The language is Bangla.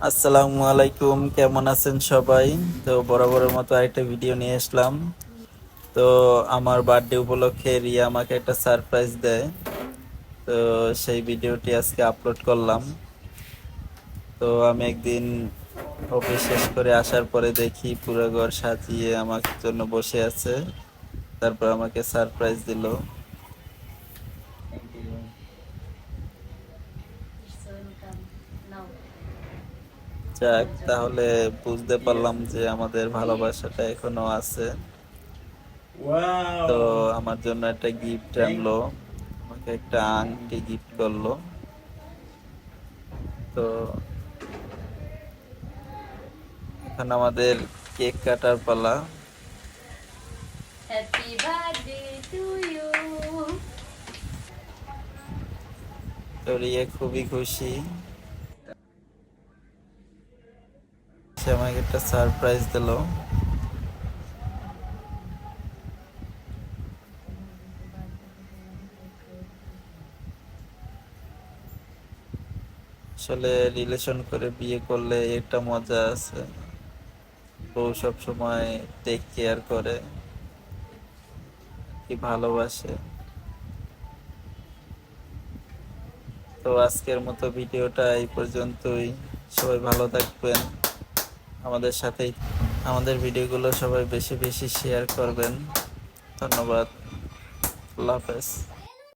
আসসালামু আলাইকুম, কেমন আছেন সবাই? তো বরাবরের মতো একটা ভিডিও নিয়ে আসলাম। তো আমার বার্থডে উপলক্ষে রিয়া আমাকে একটা সারপ্রাইজ দেয়। তো সেই ভিডিওটি আজকে আপলোড করলাম। তো আমি একদিন অফিস শেষ করে আসার পরে দেখি পুরো ঘর সাজিয়ে আমার জন্য বসে আছে, তারপর আমাকে সারপ্রাইজ দিল। যাক, তাহলে বুঝতে পারলাম যে আমাদের ভালোবাসাটা এখনো আছে। তো আমার জন্য একটা গিফট আনলো, আমাকে একটা আংটি গিফট করলো। তো এখন আমাদের কেক কাটার পালা। Happy birthday to you. তো রিয়া খুবই খুশি, সে আমাকে একটা সারপ্রাইজ দিল। আসলে রিলেশন করে বিয়ে করলে একটা মজা আছে, বউ সব সময় টেক কেয়ার করে, কি ভালোবাসে। তো আজকের মতো ভিডিওটা এই পর্যন্তই। সবাই ভালো থাকবেন, আমাদের সাথেই আমাদের ভিডিওগুলো সবাই বেশি বেশি শেয়ার করবেন। ধন্যবাদ। আল্লাহ হাফেজ।